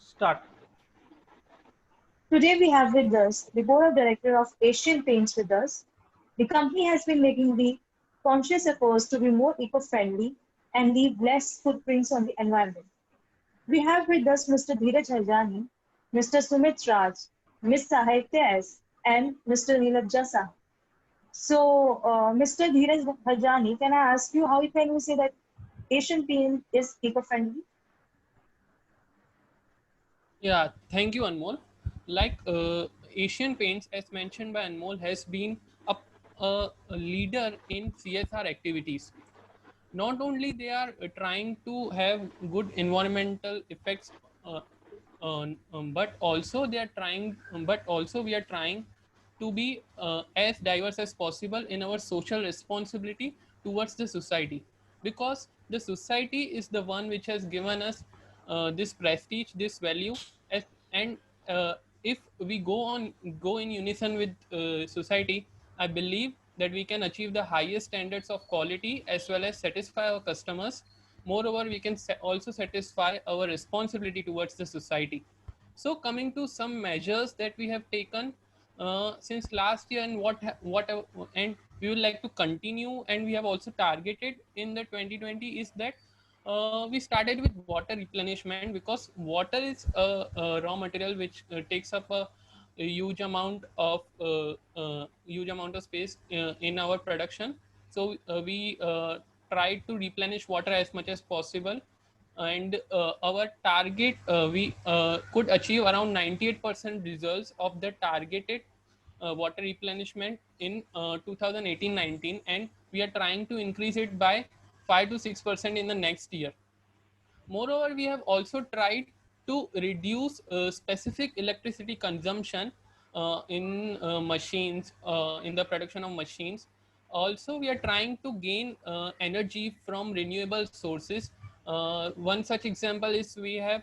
Start. Today we have with us the board of directors of Asian Paints with us. The company has been making the conscious efforts to be more eco-friendly and leave less footprints on the environment. We have with us Mr. Dheeraj Harjani, Mr. Sumit Raj, Ms. Sahitya S, and Mr. Neelaj Jasa. So, Mr. Dheeraj Harjani, can I ask you how can you say that Asian Paint is eco-friendly? Yeah, thank you, Anmol. Asian Paints, as mentioned by Anmol, has been a leader in CSR activities. Not only they are trying to have good environmental effects, but also they are trying, but also we are trying to be as diverse as possible in our social responsibility towards the society, because the society is the one which has given us this prestige, this value, as, and if we go in unison with society, I believe that we can achieve the highest standards of quality as well as satisfy our customers. Moreover, we can also satisfy our responsibility towards the society. So coming to some measures that we have taken since last year, and and we would like to continue, and we have also targeted in the 2020, is that we started with water replenishment, because water is a raw material which takes up a huge amount of space in our production. So we tried to replenish water as much as possible, and our target, we could achieve around 98% results of the targeted water replenishment in 2018-19, and we are trying to increase it by 5 to 6% in the next year. Moreover, we have also tried to reduce specific electricity consumption in machines, in the production of machines. Also, we are trying to gain energy from renewable sources. One such example is we have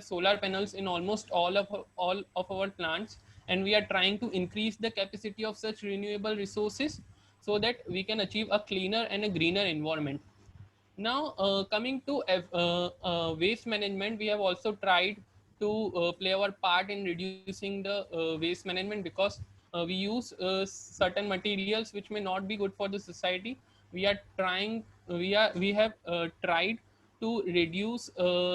solar panels in almost all of our plants, and we are trying to increase the capacity of such renewable resources so that we can achieve a cleaner and a greener environment. Now, coming to waste management, we have also tried to play our part in reducing the waste management, because we use certain materials which may not be good for the society. We have tried to reduce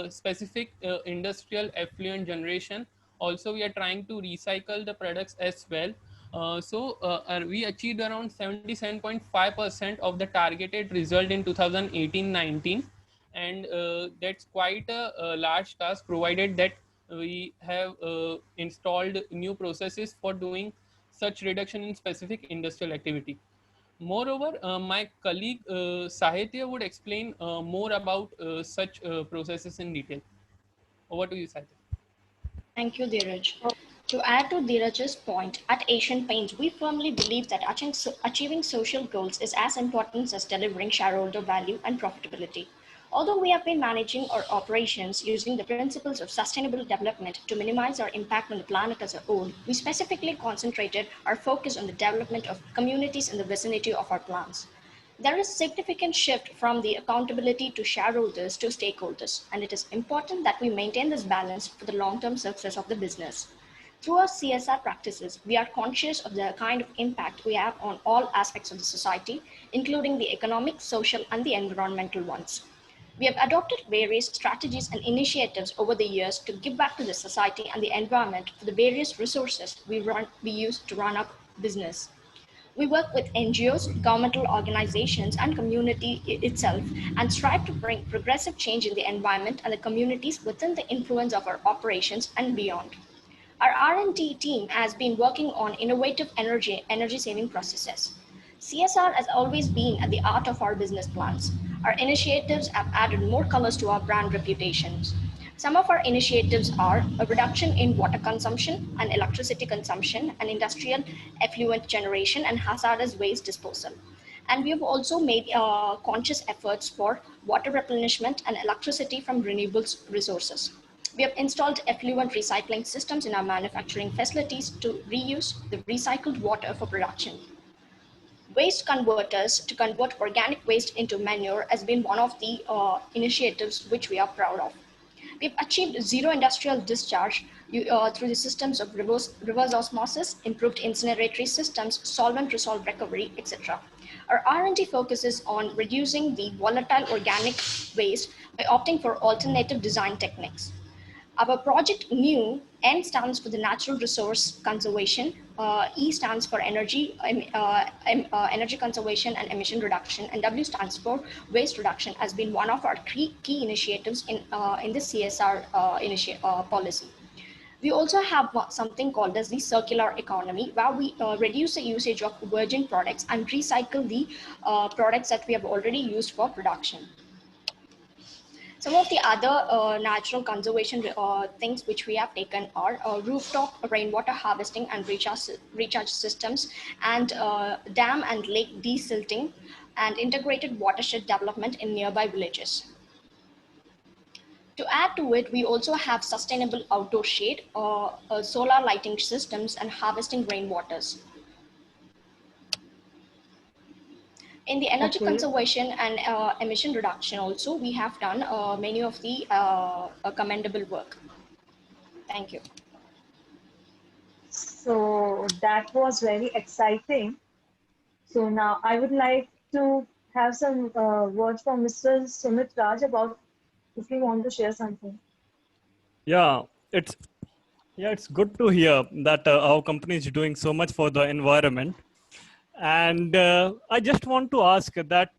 specific industrial effluent generation. Also, we are trying to recycle the products as well. We achieved around 77.5% of the targeted result in 2018-19, and that's quite a large task, provided that we have installed new processes for doing such reduction in specific industrial activity. Moreover, my colleague Sahitya would explain more about such processes in detail. Over to you, Sahitya. Thank you, Dheeraj. To add to Dheeraj's point, at Asian Paints, we firmly believe that achieving social goals is as important as delivering shareholder value and profitability. Although we have been managing our operations using the principles of sustainable development to minimize our impact on the planet as a whole, we specifically concentrated our focus on the development of communities in the vicinity of our plants. There is significant shift from the accountability to shareholders to stakeholders, and it is important that we maintain this balance for the long-term success of the business. Through our CSR practices, we are conscious of the kind of impact we have on all aspects of the society, including the economic, social, and the environmental ones. We have adopted various strategies and initiatives over the years to give back to the society and the environment for the various resources we use to run our business. We work with NGOs, governmental organizations, and community itself, and strive to bring progressive change in the environment and the communities within the influence of our operations and beyond. Our R&D team has been working on innovative energy saving processes. CSR has always been at the heart of our business plans. Our initiatives have added more colors to our brand reputations. Some of our initiatives are a reduction in water consumption and electricity consumption and industrial effluent generation and hazardous waste disposal. And we have also made conscious efforts for water replenishment and electricity from renewable resources. We have installed effluent recycling systems in our manufacturing facilities to reuse the recycled water for production. Waste converters to convert organic waste into manure has been one of the initiatives which we are proud of. We've achieved zero industrial discharge through the systems of reverse osmosis, improved incineratory systems, solvent resolved recovery, etc. Our R&D focuses on reducing the volatile organic waste by opting for alternative design techniques. Our project NEW, N stands for the natural resource conservation, E stands for energy conservation and emission reduction, and W stands for waste reduction, has been one of our key initiatives in the CSR policy. We also have something called as the circular economy, where we reduce the usage of virgin products and recycle the products that we have already used for production. Some of the other natural conservation things which we have taken are rooftop rainwater harvesting and recharge systems, and dam and lake desilting, and integrated watershed development in nearby villages. To add to it, we also have sustainable outdoor shade, solar lighting systems, and harvesting rainwaters. In the energy conservation and emission reduction also, we have done many of the commendable work. Thank you. So that was very exciting. So now I would like to have some words from Mr. Sumit Raj about if you want to share something. Yeah, it's good to hear that our company is doing so much for the environment. And I just want to ask that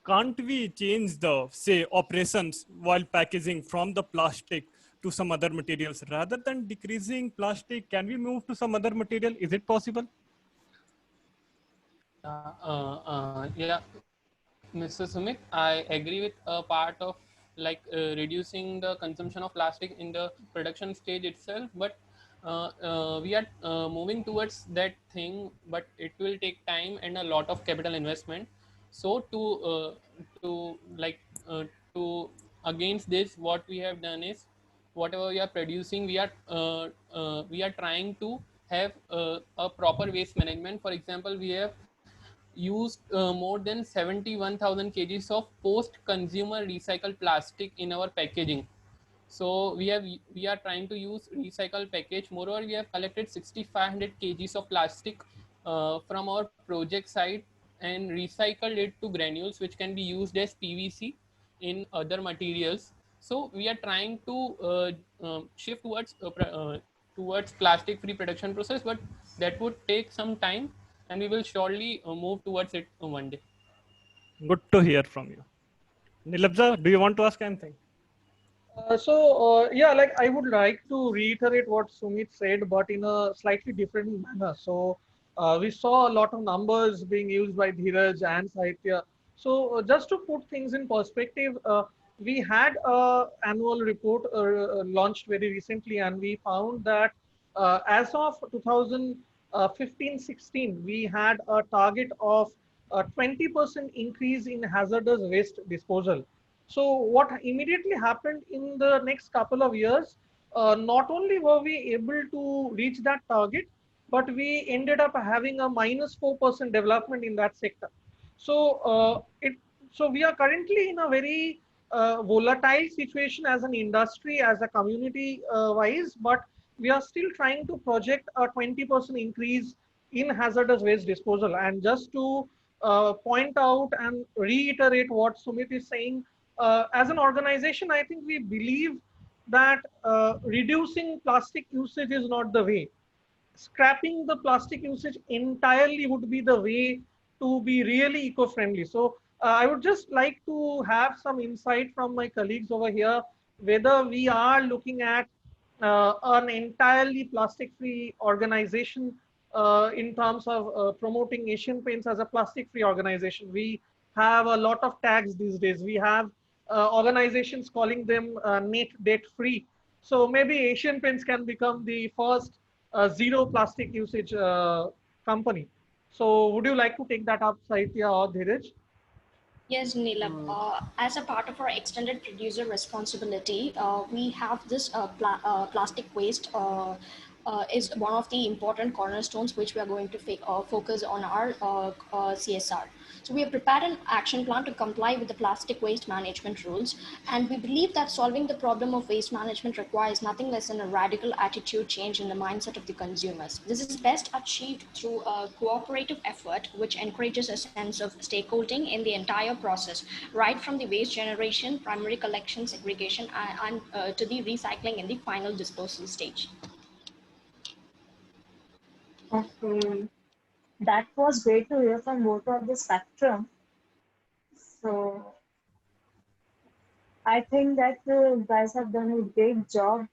can't we change the, say, operations while packaging from the plastic to some other materials rather than decreasing plastic? Can we move to some other material? Is it possible? Yeah, Mr. Sumit, I agree with a part of like reducing the consumption of plastic in the production stage itself, but we are moving towards that thing, but it will take time and a lot of capital investment. So to against this, what we have done is whatever we are producing, we are trying to have a proper waste management. For example, we have used more than 71,000 kgs of post-consumer recycled plastic in our packaging. So we are trying to use recycled package. Moreover, we have collected 6,500 kgs of plastic from our project site and recycled it to granules, which can be used as PVC in other materials. So we are trying to shift towards plastic-free production process, but that would take some time, and we will surely move towards it one day. Good to hear from you. Nilabja, do you want to ask anything? Yeah, like I would like to reiterate what Sumit said, but in a slightly different manner. So we saw a lot of numbers being used by Dheeraj and Sahitya. So just to put things in perspective, we had an annual report launched very recently, and we found that as of 2015-16, we had a target of a 20% increase in hazardous waste disposal. So what immediately happened in the next couple of years, not only were we able to reach that target, but we ended up having a -4% development in that sector. So we are currently in a very volatile situation as an industry, as a community wise, but we are still trying to project a 20% increase in hazardous waste disposal. And just to point out and reiterate what Sumit is saying, as an organization, I think we believe that reducing plastic usage is not the way. Scrapping the plastic usage entirely would be the way to be really eco-friendly. So I would just like to have some insight from my colleagues over here, whether we are looking at an entirely plastic-free organization in terms of promoting Asian Paints as a plastic-free organization. We have a lot of tags these days. We have organizations calling them net debt free. So maybe Asian Paints can become the first zero plastic usage company. So would you like to take that up, Sahitya or Dheeraj? Yes, Neelam. As a part of our extended producer responsibility, we have this plastic waste is one of the important cornerstones which we are going to focus on our CSR. So we have prepared an action plan to comply with the plastic waste management rules, and we believe that solving the problem of waste management requires nothing less than a radical attitude change in the mindset of the consumers. This is best achieved through a cooperative effort which encourages a sense of stakeholding in the entire process, right from the waste generation, primary collection, segregation, and to the recycling in the final disposal stage. Okay. That was great to hear from both of the spectrum. So I think that you guys have done a great job.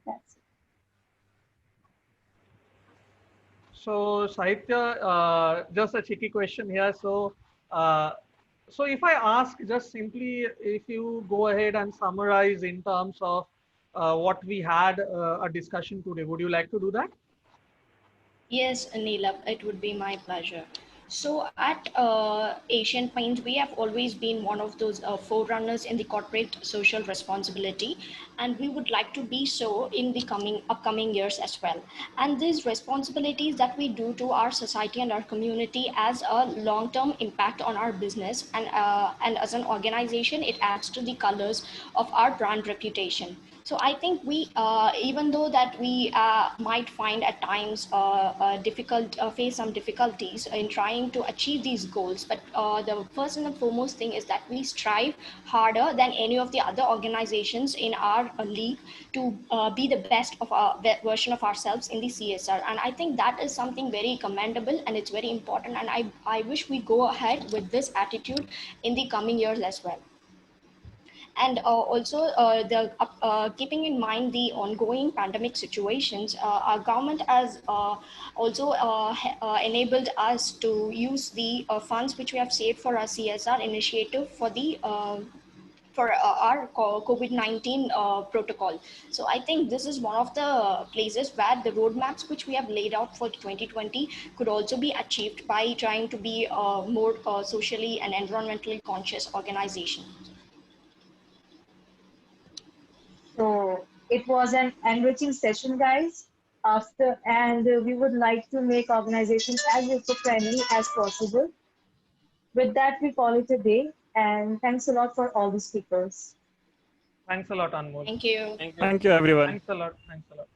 That's it. So Sahitya, just a cheeky question here. So if I ask just simply, if you go ahead and summarize in terms of what we had a discussion today, would you like to do that? Yes, Neela, it would be my pleasure. So at Asian Paints, we have always been one of those forerunners in the corporate social responsibility, and we would like to be so in the upcoming years as well. And these responsibilities that we do to our society and our community has a long-term impact on our business, and as an organization, it adds to the colors of our brand reputation. So I think we, even though that we might find at times face some difficulties in trying to achieve these goals, but the first and the foremost thing is that we strive harder than any of the other organizations in our league to be the best of our version of ourselves in the CSR. And I think that is something very commendable and it's very important. And I wish we go ahead with this attitude in the coming years as well. And also, keeping in mind the ongoing pandemic situations, our government has also enabled us to use the funds which we have saved for our CSR initiative for the for our COVID-19 protocol. So I think this is one of the places where the roadmaps which we have laid out for 2020 could also be achieved by trying to be a more socially and environmentally conscious organization. So it was an enriching session, guys. We would like to make organizations as eco-friendly as possible. With that, we call it a day. And thanks a lot for all the speakers. Thanks a lot, Anmol. Thank you. Thank you. Thank you, everyone. Thanks a lot. Thanks a lot.